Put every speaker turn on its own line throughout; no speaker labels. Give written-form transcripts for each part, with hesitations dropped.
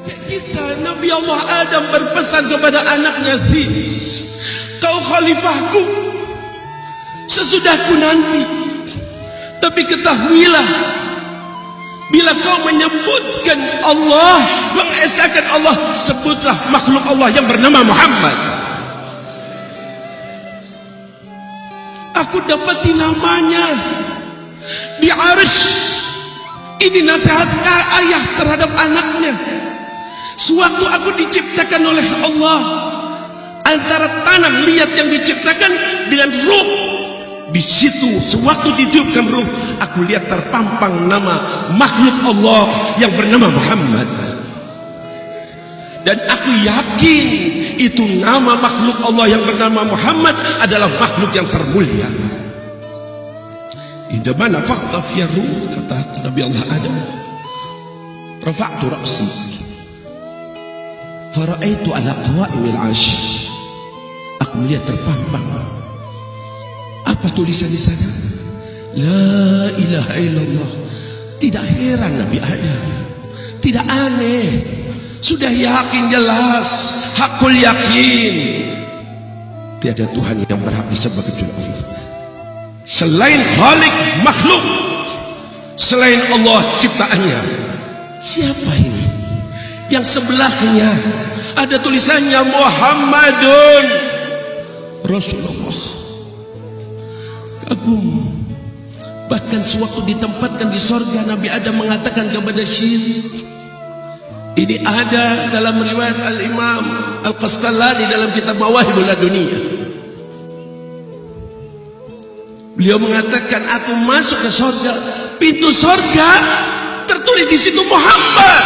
Kakek kita Nabi Allah Adam berpesan kepada anaknya, Ziz, kau khalifahku sesudahku nanti. Tapi ketahuilah, bila kau menyebutkan Allah, mengesahkan Allah, sebutlah makhluk Allah yang bernama Muhammad. Aku dapati namanya di Arsy. Ini nasihat ayah terhadap anaknya. Sewaktu aku diciptakan oleh Allah, antara tanah liat yang diciptakan dengan ruh, di situ sewaktu ditiupkan ruh, aku lihat terpampang nama makhluk Allah yang bernama Muhammad. Dan aku yakin itu nama makhluk Allah yang bernama Muhammad adalah makhluk yang termulia. Indama nafakhta fi ruh, kata Nabi Allah Adam, rafa'tu ra'si fara'aitu ala qawa'imil 'arsy. Aku melihat terpampang apa tulisan di sana? La ilaha illallah. Tidak heran Nabi Adam, tidak aneh, sudah yakin jelas, hakul yakin tiada Tuhan yang berhak disembah kecuali Allah. Selain Khalik makhluk, selain Allah ciptaannya. Siapa ini? Yang sebelahnya ada tulisannya Muhammadun Rasulullah. Kagum. Bahkan sewaktu ditempatkan di sorga, Nabi Adam mengatakan kepada Syir, ini ada dalam riwayat Al-Imam Al-Qastalani dalam kitab Mawahibul Laduniyah. Beliau mengatakan, aku masuk ke sorga, pintu sorga tertulis di situ Muhammad.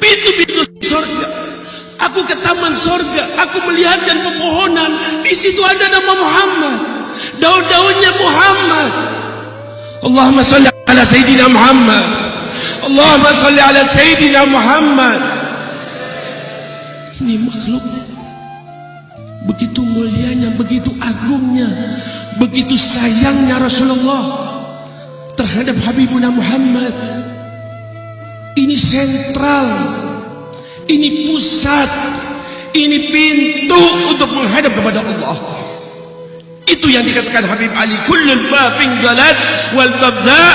Pintu-pintu sorga. Aku ke taman sorga, aku melihatkan pepohonan, di situ ada nama Muhammad, daun-daunnya Muhammad. Allahumma sholli ala Sayyidina Muhammad. Allahumma sholli ala Sayyidina Muhammad. Ini makhluk begitu mulianya, begitu agungnya, begitu sayangnya Rasulullah terhadap Habibuna Muhammad. Ini sentral, ini pusat, ini pintu untuk menghadap kepada Allah. Itu yang dikatakan Habib Ali, kullul babin galat wal babda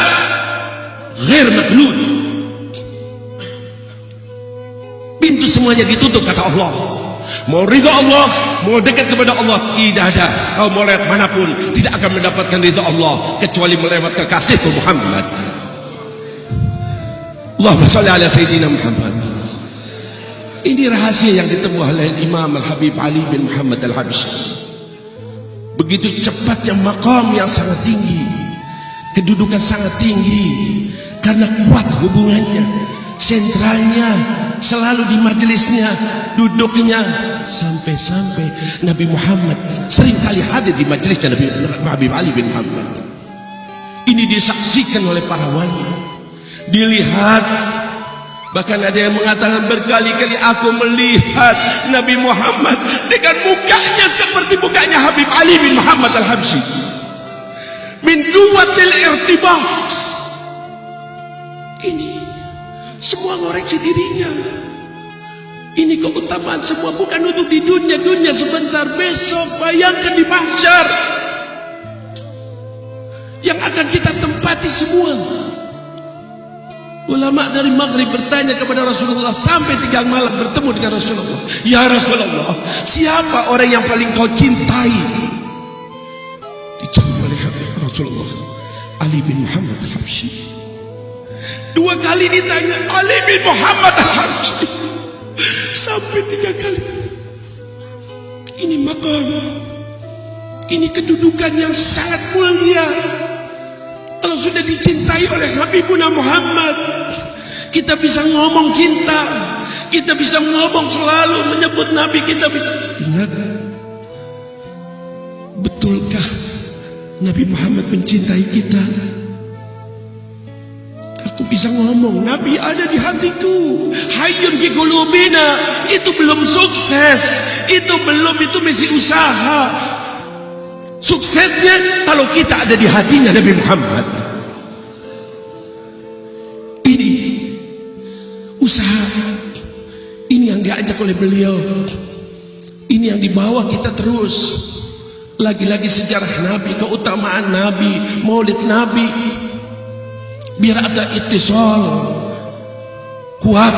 ghair maklud. Pintu semuanya ditutup kata Allah. Mau ridha Allah, mau dekat kepada Allah, tidak ada. Kau mau lewat manapun, tidak akan mendapatkan ridha Allah kecuali melewat kekasihku Muhammad. Allahumma sholli ala Sayyidina Muhammad. Ini rahasia yang ditemu oleh Imam Al-Habib Ali bin Muhammad Al-Habsyi. Begitu cepatnya maqam yang sangat tinggi, kedudukan sangat tinggi, karena kuat hubungannya, sentralnya, selalu di majelisnya, duduknya, sampai-sampai Nabi Muhammad seringkali hadir di majelisnya Nabi Habib Ali bin Muhammad. Ini disaksikan oleh para wali, dilihat. Bahkan ada yang mengatakan berkali-kali aku melihat Nabi Muhammad dengan mukanya seperti mukanya Habib Ali bin Muhammad Al-Habsyi. Min quwwatil irtibat. Ini semua ngoreksi dirinya. Ini keutamaan semua bukan untuk di dunia, dunia sebentar, besok bayangkan di mahsyar yang akan kita tempati semua. Ulama dari Maghrib bertanya kepada Rasulullah sampai 3 malam bertemu dengan Rasulullah. Ya Rasulullah, siapa orang yang paling kau cintai? Dijawab oleh Rasulullah, Ali bin Muhammad Al-Habsyi. 2 kali ditanya Ali bin Muhammad Al-Habsyi, sampai 3 kali. Ini maqam, ini kedudukan yang sangat mulia. Kalau sudah dicintai oleh Habibuna Muhammad, kita bisa ngomong cinta, kita bisa ngomong selalu menyebut Nabi, kita bisa ingat. Betulkah Nabi Muhammad mencintai kita? Aku bisa ngomong Nabi ada di hatiku, hayyun fi qulubina. Itu belum sukses, itu masih usaha. Suksesnya kalau kita ada di hatinya Nabi Muhammad. Ini usaha. Ini yang diajak oleh beliau. Ini yang dibawa kita terus. Lagi-lagi sejarah Nabi, keutamaan Nabi, maulid Nabi. Biar ada ittisal kuat.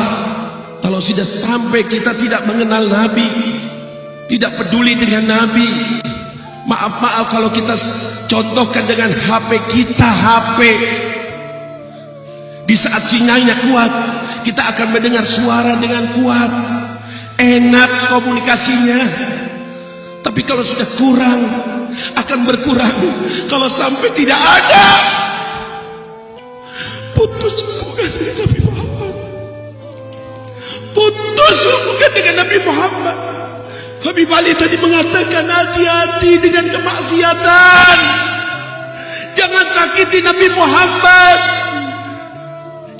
Kalau sudah sampai kita tidak mengenal Nabi, tidak peduli dengan Nabi, maaf kalau kita contohkan dengan HP kita, HP di saat sinyalnya kuat, kita akan mendengar suara dengan kuat, enak komunikasinya. Tapi kalau sudah kurang, akan berkurang. Kalau sampai tidak ada, putus hubungan dengan Nabi Muhammad. Putus hubungan dengan Nabi Muhammad. Habib Ali tadi mengatakan, hati-hati dengan kemaksiatan. Jangan sakiti Nabi Muhammad.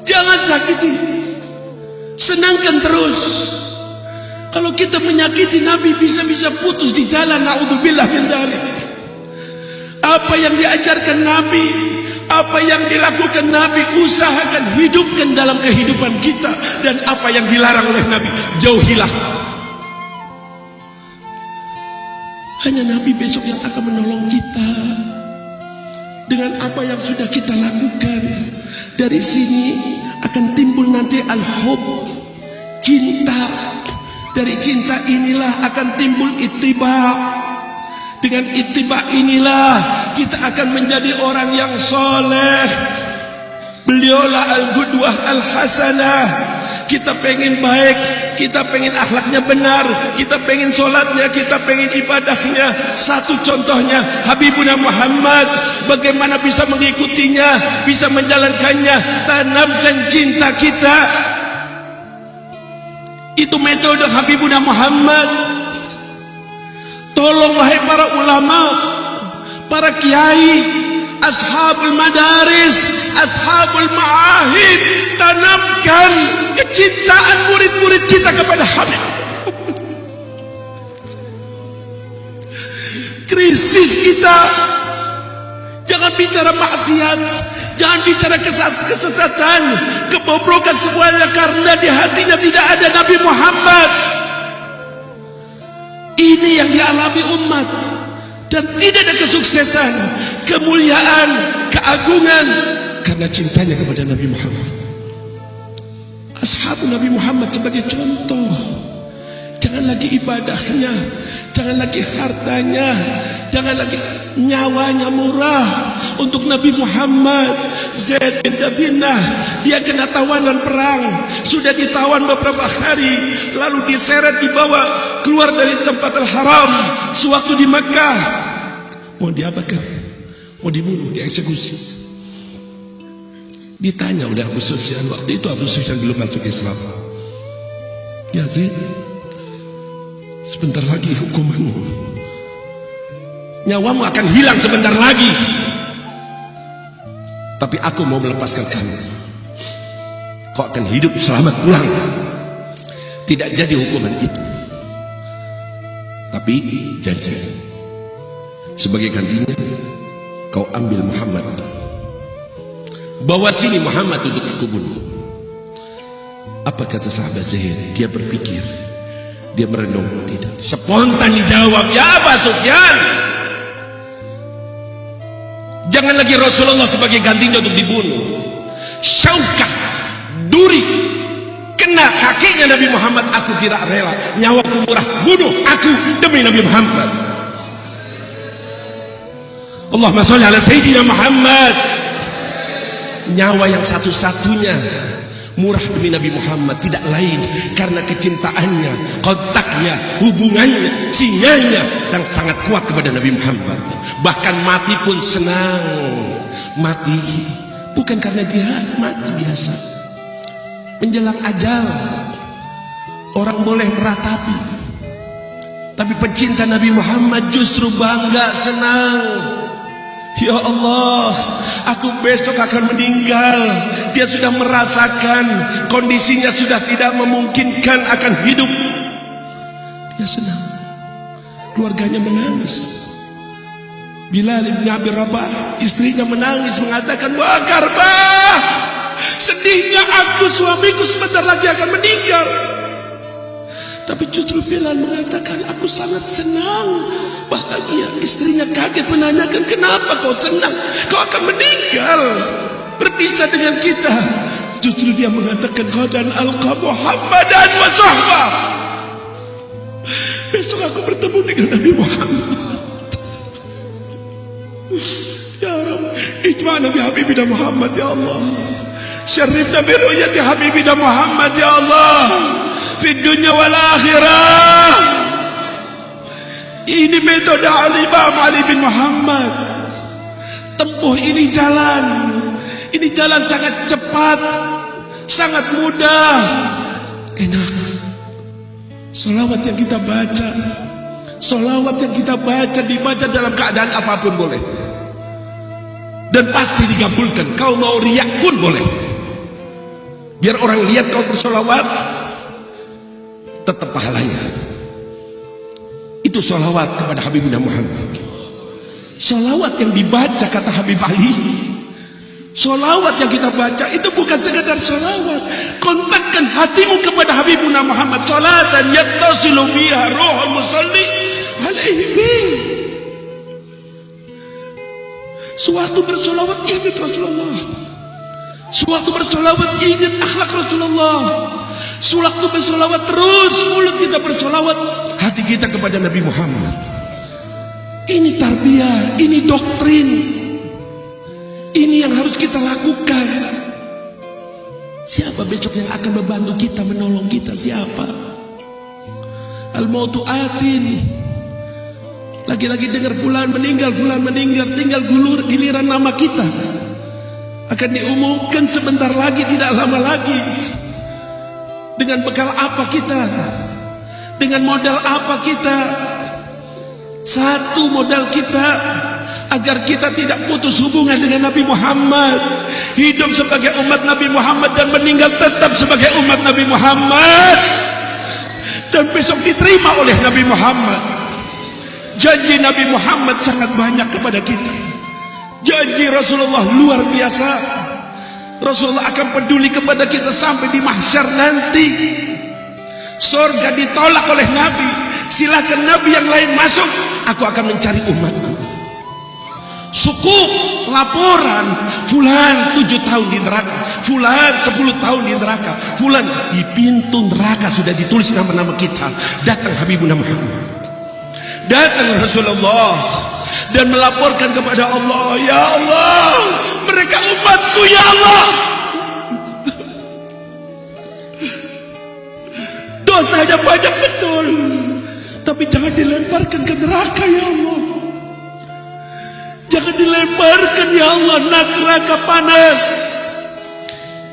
Jangan sakiti. Senangkan terus. Kalau kita menyakiti Nabi, bisa-bisa putus di jalan. Na'udzubillah min dzalik. Apa yang diajarkan Nabi, apa yang dilakukan Nabi, usahakan hidupkan dalam kehidupan kita. Dan apa yang dilarang oleh Nabi, jauhilah. Hanya Nabi besok yang akan menolong kita. Dengan apa yang sudah kita lakukan, dari sini akan timbul nanti al-hub, cinta. Dari cinta inilah akan timbul ittiba. Dengan ittiba inilah kita akan menjadi orang yang soleh. Beliaulah al-qudwah al-hasanah. Kita pengen baik, kita pengen akhlaknya benar, kita pengen sholatnya, kita pengen ibadahnya. Satu contohnya Habibuna Muhammad. Bagaimana bisa mengikutinya, bisa menjalankannya. Tanamkan cinta kita. Itu metode Habibuna Muhammad. Tolong wahai para ulama, para kiai, ashabul madaris, ashabul ma'ahid, tanamkan kecintaan murid-murid kita kepada Habib. Krisis kita. Jangan bicara maksiat, jangan bicara kesesatan, kebobrokan semuanya, karena di hatinya tidak ada Nabi Muhammad. Ini yang dialami umat. Dan tidak ada kesuksesan, kemuliaan, keagungan karena cintanya kepada Nabi Muhammad. Ashab Nabi Muhammad sebagai contoh. Jangan lagi ibadahnya, jangan lagi hartanya, jangan lagi nyawanya murah untuk Nabi Muhammad. Zaid bin Thabit, dia kena tawanan perang, sudah ditawan beberapa hari, lalu diseret, dibawa keluar dari tempat al-haram. Sewaktu di Mekah, mau diapakan? Mau dibunuh, dieksekusi. Ditanya oleh Abu Sufyan, waktu itu Abu Sufyan belum masuk Islam. Ya Zaid, sebentar lagi hukumanmu, nyawamu akan hilang sebentar lagi. Tapi aku mau melepaskan kamu. Kau akan hidup selamat pulang. Tidak jadi hukuman itu. Tapi janji, sebagai gantinya kau ambil Muhammad. Bawa sini Muhammad untuk aku bunuh. Apa kata sahabat Zaid? Dia berpikir, dia merenung, tidak. Spontan dijawab, ya Abu Sufyan, jangan lagi Rasulullah sebagai gantinya untuk dibunuh. Syaukah, duri, kena kakinya Nabi Muhammad, aku tidak rela. Nyawaku murah, bunuh aku demi Nabi Muhammad. Allahumma sholli ala Sayyidina Muhammad. Nyawa yang satu-satunya murah demi Nabi Muhammad, tidak lain karena kecintaannya, kontaknya, hubungannya, sinyalnya yang sangat kuat kepada Nabi Muhammad. Bahkan mati pun senang. Mati bukan karena jihad, mati biasa. Menjelang ajal, orang boleh meratapi, tapi pecinta Nabi Muhammad justru bangga, senang. Ya Allah, aku besok akan meninggal. Dia sudah merasakan kondisinya sudah tidak memungkinkan akan hidup. Dia senang. Keluarganya menangis. Bilal bin Abi Rabah, istrinya menangis mengatakan, "Wah Karbah, Sedihnya aku, suamiku sebentar lagi akan meninggal. Tapi justru Bilal mengatakan, aku sangat senang, bahagia. Istrinya kaget menanyakan, kenapa kau senang? Kau akan meninggal, berpisah dengan kita. Justru dia mengatakan, qadan alqa Muhammadan wa sahbah. Besok aku bertemu dengan Nabi Muhammad. Ya Rabb, ijma'na bi habibina Muhammad ya Allah. Syarifna bi ru'yati habibina Muhammad ya Allah. Fi dunya wal akhirah. Ini metode Al-Imam Ali bin Muhammad. Tempuh ini jalan. Ini jalan sangat cepat, sangat mudah, enak. Salawat yang kita baca, salawat yang kita baca, dibaca dalam keadaan apapun boleh. Dan pasti dikabulkan. Kau mau riak pun boleh. Biar orang lihat kau bersalawat, tetap pahalanya. Itu salawat kepada Habibina Muhammad. Salawat yang dibaca, kata Habib Ali, salawat yang kita baca itu bukan sekadar salawat. Kontakkan hatimu kepada Habibuna Muhammad. Salatan yattasilu biha ruhul musalli alaihi bih. Suatu bersalawat ingat Rasulullah. Suatu bersalawat ingat akhlak Rasulullah. Suatu bersalawat terus mulut kita bersalawat, hati kita kepada Nabi Muhammad. Ini tarbiyah, ini doktrin. Ini yang harus kita lakukan. Siapa besok yang akan membantu kita, menolong kita? Siapa? Al-mautu atin. Lagi-lagi dengar fulan meninggal, tinggal giliran nama kita akan diumumkan sebentar lagi, tidak lama lagi. Dengan bekal apa kita? Dengan modal apa kita? Satu modal kita, agar kita tidak putus hubungan dengan Nabi Muhammad, hidup sebagai umat Nabi Muhammad dan meninggal tetap sebagai umat Nabi Muhammad, dan besok diterima oleh Nabi Muhammad. Janji Nabi Muhammad sangat banyak kepada kita. Janji Rasulullah luar biasa. Rasulullah akan peduli kepada kita sampai di mahsyar nanti. Surga ditolak oleh Nabi, silakan Nabi yang lain masuk, aku akan mencari umatku. Sukuk, laporan, fulan 7 tahun di neraka, fulan 10 tahun di neraka, fulan di pintu neraka sudah ditulis nama-nama kita. Datang Habibuna Muhammad, datang Rasulullah dan melaporkan kepada Allah, ya Allah, mereka umatku ya Allah. Dosanya banyak betul, tapi jangan dilemparkan ke neraka ya Allah. Jangan dilemparkan ya Allah, neraka panas.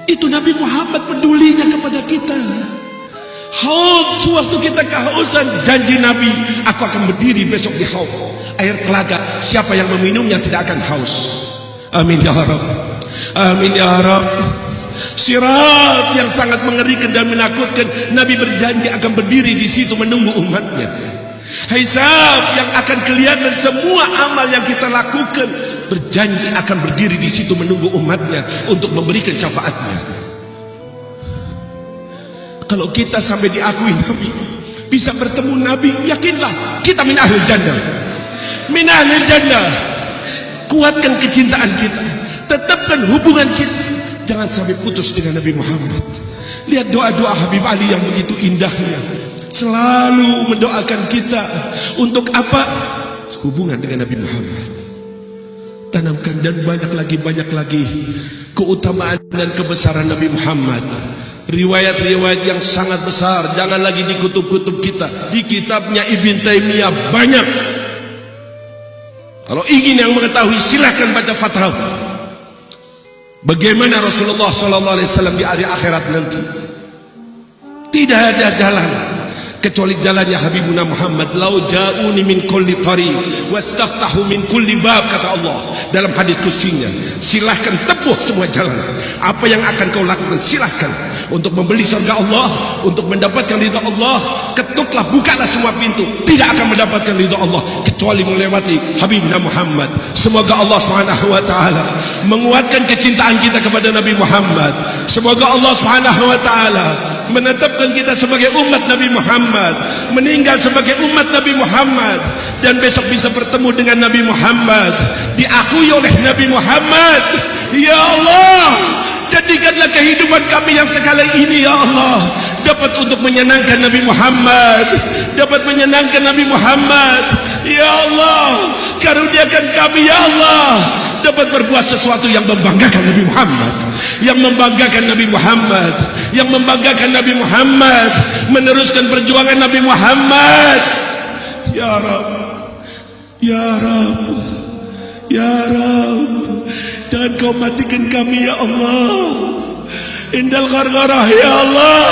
Itu Nabi Muhammad pedulinya kepada kita. Haud, sewaktu kita kehausan, janji Nabi, aku akan berdiri besok di haud, air telaga, siapa yang meminumnya tidak akan haus. Amin ya Rabb, amin ya Rabb. Sirat yang sangat mengerikan dan menakutkan, Nabi berjanji akan berdiri di situ menunggu umatnya. Hisab yang akan kelihatan semua amal yang kita lakukan, berjanji akan berdiri di situ menunggu umatnya untuk memberikan syafaatnya. Kalau kita sampai diakui Nabi, bisa bertemu Nabi, yakinlah kita min ahlil jannah, min ahlil jannah. Kuatkan kecintaan kita, tetapkan hubungan kita, jangan sampai putus dengan Nabi Muhammad. Lihat doa-doa Habib Ali yang begitu indahnya, selalu mendoakan kita untuk apa? Hubungan dengan Nabi Muhammad. Tanamkan dan banyak lagi keutamaan dan kebesaran Nabi Muhammad. Riwayat-riwayat yang sangat besar, jangan lagi di kutub-kutub kita. Di kitabnya Ibn Taimiyah banyak. Kalau ingin yang mengetahui, silahkan baca Fathaw. Bagaimana Rasulullah SAW di hari akhirat nanti. Tidak ada jalan kecuali jalannya Habibuna Muhammad. Lau ja'uni min kulli tariq wastaftahu min kulli bab, kata Allah dalam hadis kutsinya. Silahkan tebus tempuh semua jalan. Apa yang akan kau lakukan? Silahkan. Untuk membeli surga Allah, untuk mendapatkan ridha Allah, ketuklah, bukalah semua pintu. Tidak akan mendapatkan ridha Allah kecuali melewati Habibna Muhammad. Semoga Allah Subhanahu wa taala menguatkan kecintaan kita kepada Nabi Muhammad. Semoga Allah Subhanahu wa taala menetapkan kita sebagai umat Nabi Muhammad, meninggal sebagai umat Nabi Muhammad, dan besok bisa bertemu dengan Nabi Muhammad, diakui oleh Nabi Muhammad. Ya Allah, jadikanlah kehidupan kami yang sekali ini, ya Allah, dapat untuk menyenangkan Nabi Muhammad, dapat menyenangkan Nabi Muhammad. Ya Allah, karuniakan kami, ya Allah, dapat berbuat sesuatu yang membanggakan Nabi Muhammad, yang membanggakan Nabi Muhammad, yang membanggakan Nabi Muhammad, meneruskan perjuangan Nabi Muhammad. Ya Rabb, ya Rabb, ya Rabb, jangan kau matikan kami, ya Allah. Indal ghargharah, ya Allah,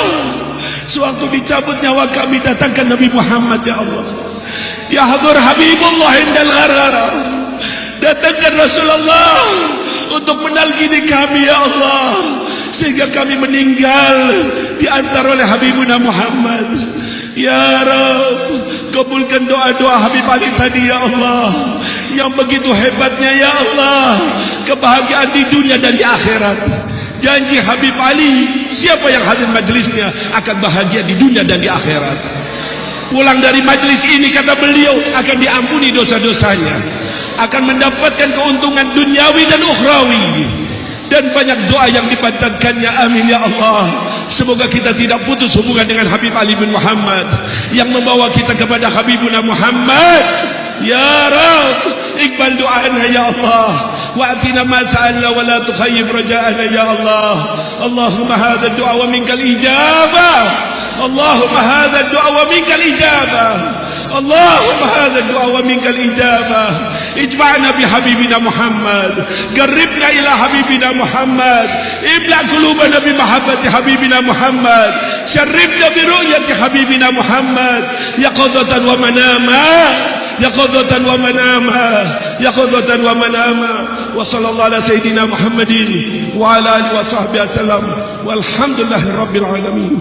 sewaktu dicabut nyawa kami, datangkan Nabi Muhammad, ya Allah. Ya hadur Habibullah indal ghargharah, datangkan Rasulullah untuk menalgini kami, ya Allah, sehingga kami meninggal diantar oleh Habibuna Muhammad. Ya Rabb, kabulkan doa-doa Habib Ali tadi, ya Allah, yang begitu hebatnya, ya Allah, kebahagiaan di dunia dan di akhirat. Janji Habib Ali, siapa yang hadir majlisnya akan bahagia di dunia dan di akhirat. Pulang dari majlis ini kata beliau akan diampuni dosa-dosanya, akan mendapatkan keuntungan duniawi dan ukhrawi, dan banyak doa yang dipanjatkannya. Amin ya Allah. Semoga kita tidak putus hubungan dengan Habib Ali bin Muhammad yang membawa kita kepada Habibuna Muhammad. Ya Rabb, iqbal du'ana ya Allah, wa'atina ma sa'alna wa la tukhayyib raja'ana ya Allah. Allahumma hadha du'a wa minkal ijabah, Allahumma hadha du'a wa minkal ijabah, Allahumma hadha du'a wa minkal ijabah. اجمعنا بحبيبنا محمد، قربنا إلى حبيبنا محمد، املأ قلوبنا بمحبة حبيبنا محمد، شربنا برؤية حبيبنا محمد، يقظة ومناما، يقظة ومناما، يقظة ومناما. وصلى الله على سيدنا محمد وعلى آله وصحبه وسلم، والحمد لله رب العالمين.